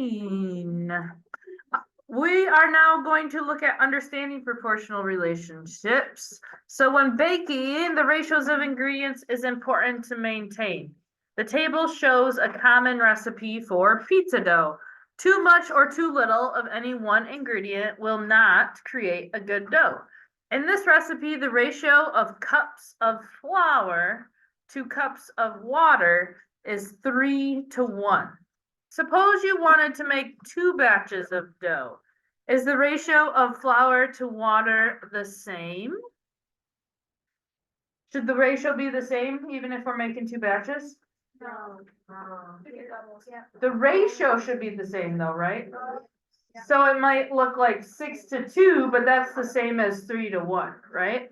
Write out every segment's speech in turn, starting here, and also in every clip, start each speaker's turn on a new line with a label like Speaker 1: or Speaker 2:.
Speaker 1: 14. We are now going to look at understanding proportional relationships. So when baking, the ratios of ingredients is important to maintain. The table shows a common recipe for pizza dough. Too much or too little of any one ingredient will not create a good dough. In this recipe, the ratio of cups of flour to cups of water is 3:1. Suppose you wanted to make 2 batches of dough. Is the ratio of flour to water the same? Should the ratio be the same even if we're making 2 batches?
Speaker 2: No.
Speaker 1: The ratio should be the same though, right? So it might look like 6:2, but that's the same as 3:1, right?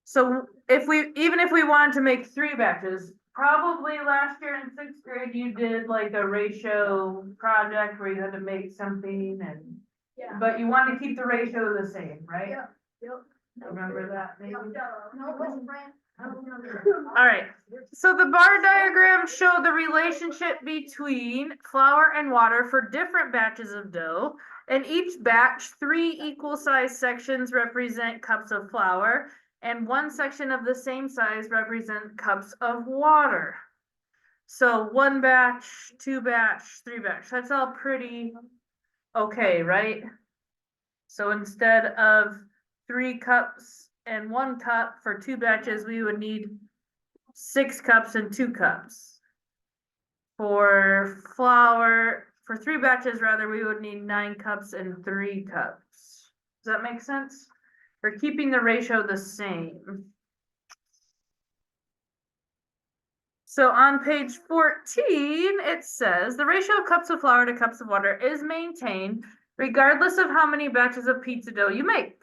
Speaker 1: So even if we wanted to make 3 batches, probably last year in 6th grade, you did like a ratio project where you had to make something and, but you want to keep the ratio the same, right?
Speaker 2: Yep.
Speaker 1: Remember that maybe?
Speaker 2: No, it wasn't Fran. I don't remember.
Speaker 1: All right, so the bar diagrams show the relationship between flour and water for different batches of dough. In each batch, 3 equal size sections represent cups of flour, and 1 section of the same size represent cups of water. So 1 batch, 2 batch, 3 batch, that's all pretty okay, right? So instead of 3 cups and 1 cup for 2 batches, we would need 6 cups and 2 cups. For flour, for 3 batches rather, we would need 9 cups and 3 cups. Does that make sense? We're keeping the ratio the same. So on page 14, it says the ratio of cups of flour to cups of water is maintained regardless of how many batches of pizza dough you make.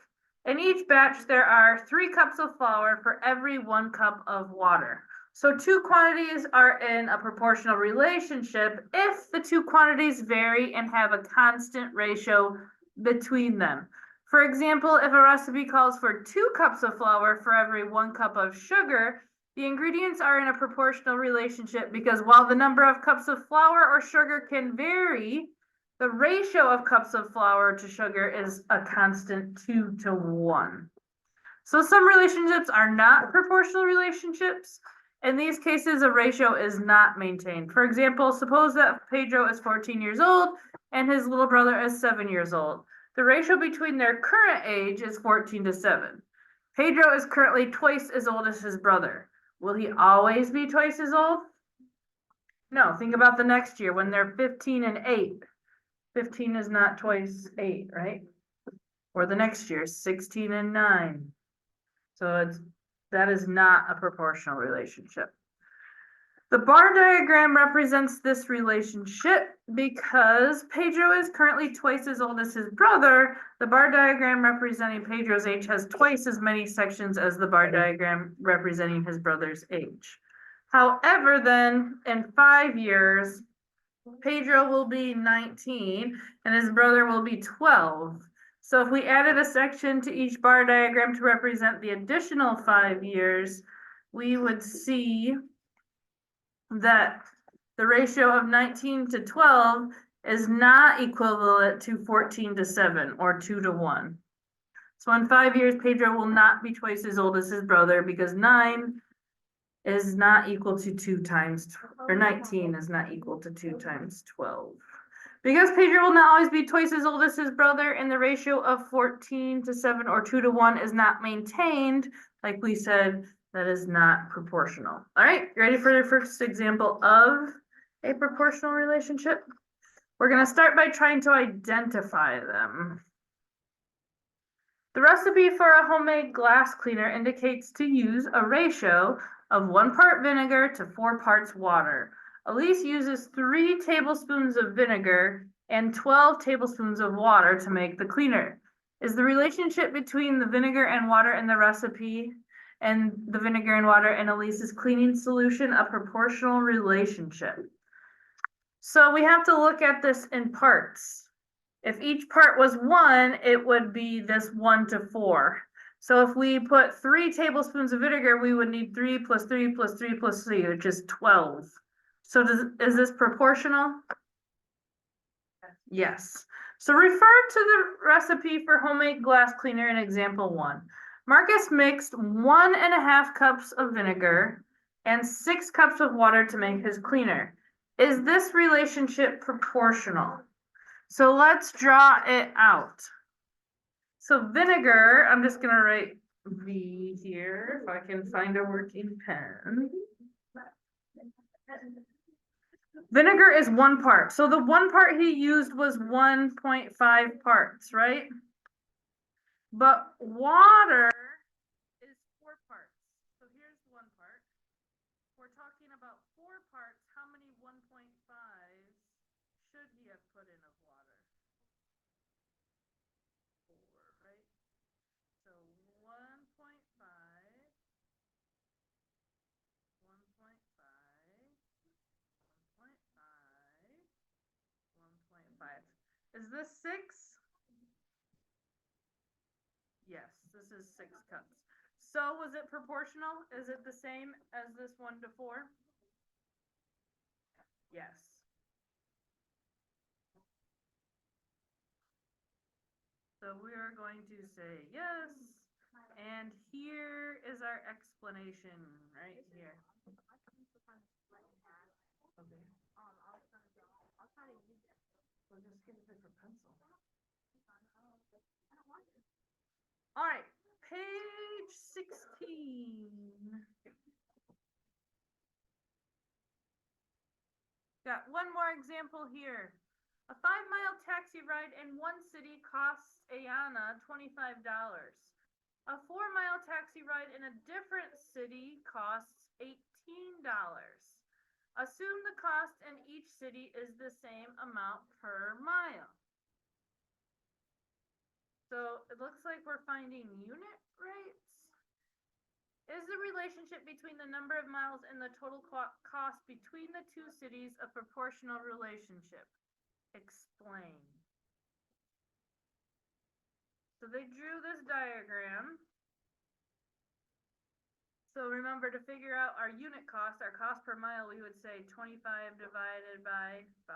Speaker 1: In each batch, there are 3 cups of flour for every 1 cup of water. So 2 quantities are in a proportional relationship if the 2 quantities vary and have a constant ratio between them. For example, if a recipe calls for 2 cups of flour for every 1 cup of sugar, the ingredients are in a proportional relationship because while the number of cups of flour or sugar can vary, the ratio of cups of flour to sugar is a constant 2:1. So some relationships are not proportional relationships. In these cases, a ratio is not maintained. For example, suppose that Pedro is 14 years old and his little brother is 7 years old. The ratio between their current age is 14:7. Pedro is currently twice as old as his brother. Will he always be twice as old? No, think about the next year when they're 15 and 8. 15 is not twice 8, right? Or the next year, 16 and 9. So that is not a proportional relationship. The bar diagram represents this relationship because Pedro is currently twice as old as his brother. The bar diagram representing Pedro's age has twice as many sections as the bar diagram representing his brother's age. However, then in 5 years, Pedro will be 19 and his brother will be 12. So if we added a section to each bar diagram to represent the additional 5 years, we would see that the ratio of 19 to 12 is not equivalent to 14:7 or 2:1. So in 5 years, Pedro will not be twice as old as his brother because 9 is not equal to 2 times, or 19 is not equal to 2 times 12. Because Pedro will not always be twice as old as his brother and the ratio of 14:7 or 2:1 is not maintained, like we said, that is not proportional. All right, you ready for the first example of a proportional relationship? We're going to start by trying to identify them. The recipe for a homemade glass cleaner indicates to use a ratio of 1 part vinegar to 4 parts water. Elise uses 3 tablespoons of vinegar and 12 tablespoons of water to make the cleaner. Is the relationship between the vinegar and water in the recipe and the vinegar and water in Elise's cleaning solution a proportional relationship? So we have to look at this in parts. If each part was 1, it would be this 1:4. So if we put 3 tablespoons of vinegar, we would need 3 plus 3 plus 3 plus 3, which is 12. So is this proportional? Yes. So refer to the recipe for homemade glass cleaner in example 1. Marcus mixed 1.5 cups of vinegar and 6 cups of water to make his cleaner. Is this relationship proportional? So let's draw it out. So vinegar, I'm just gonna write V here, if I can find a working pen. Vinegar is 1 part. So the 1 part he used was 1.5 parts, right? But water is 4 parts. So here's 1 part. We're talking about 4 parts. How many 1.5s should he have put in of water? 4, right? So 1.5, 1.5. Is this 6? Yes, this is 6 cups. So was it proportional? Is it the same as this 1 to 4? Yes. So we are going to say yes. And here is our explanation right here. Okay. We'll just get a different pencil. All right, page 16. Got one more example here. A 5-mile taxi ride in one city costs Ayana $25. A 4-mile taxi ride in a different city costs $18. Assume the cost in each city is the same amount per mile. So it looks like we're finding unit rates. Is the relationship between the number of miles and the total cost between the 2 cities a proportional relationship? Explain. So they drew this diagram. So remember, to figure out our unit cost, our cost per mile, we would say 25 divided by 5.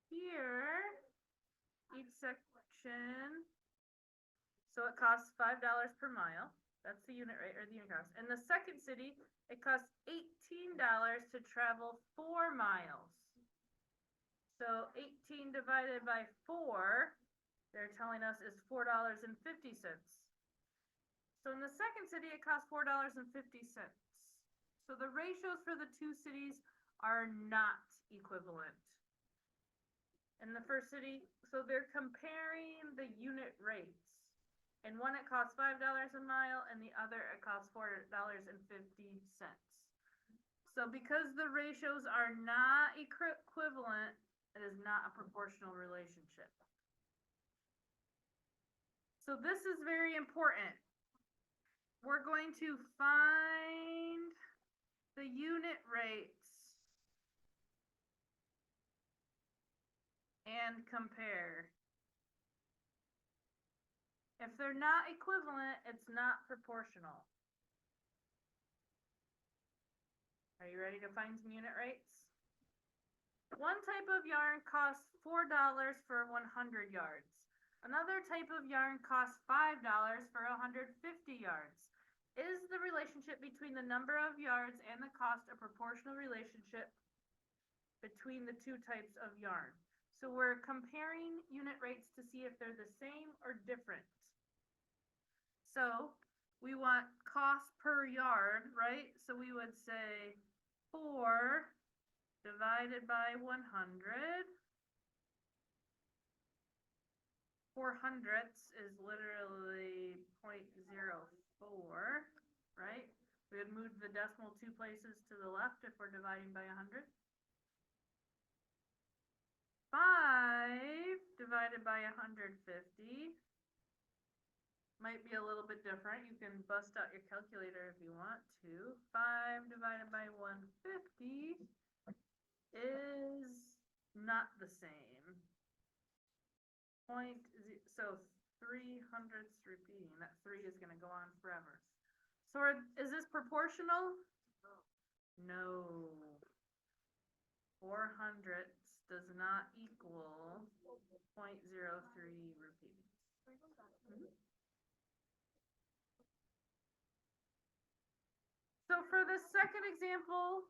Speaker 1: Here, each section, so it costs $5 per mile. That's the unit rate or the unit cost. In the second city, it costs $18 to travel 4 miles. So 18 divided by 4, they're telling us is $4.50. So in the second city, it costs $4.50. So the ratios for the 2 cities are not equivalent. In the first city, so they're comparing the unit rates. In one, it costs $5 a mile, and the other, it costs $4.50. So because the ratios are not equivalent, it is not a proportional relationship. So this is very important. We're going to find the unit rates and compare. If they're not equivalent, it's not proportional. Are you ready to find some unit rates? One type of yarn costs $4 for 100 yards. Another type of yarn costs $5 for 150 yards. Is the relationship between the number of yards and the cost a proportional relationship between the 2 types of yarn? So we're comparing unit rates to see if they're the same or different. So we want cost per yard, right? So we would say 4 divided by 100. 400ths is literally 0.04, right? We would move the decimal 2 places to the left if we're dividing by 100. 5 divided by 150 might be a little bit different. You can bust out your calculator if you want to. 5 divided by 150 is not the same. So 300ths repeating. That 3 is going to go on forever. So is this proportional? No. 400ths does not equal 0.03 repeating. So for the second example,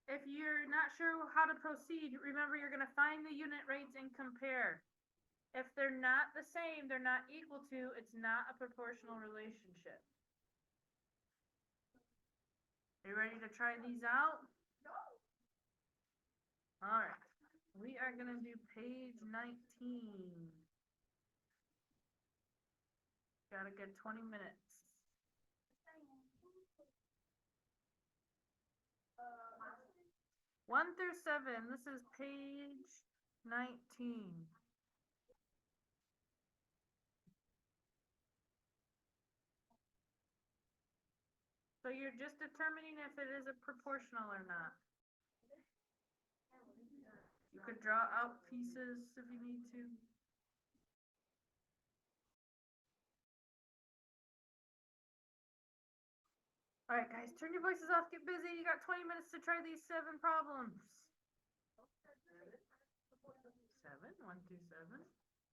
Speaker 1: if you're not sure how to proceed, remember you're going to find the unit rates and compare. If they're not the same, they're not equal to, it's not a proportional relationship. Are you ready to try these out? All right. We are going to do page 19. Got a good 20 minutes. 1 through 7. This is page 19. So you're just determining if it is a proportional or not. You could draw out pieces if you need to. All right, guys, turn your voices off, get busy. You got 20 minutes to try these 7 problems. 7, 1 through 7.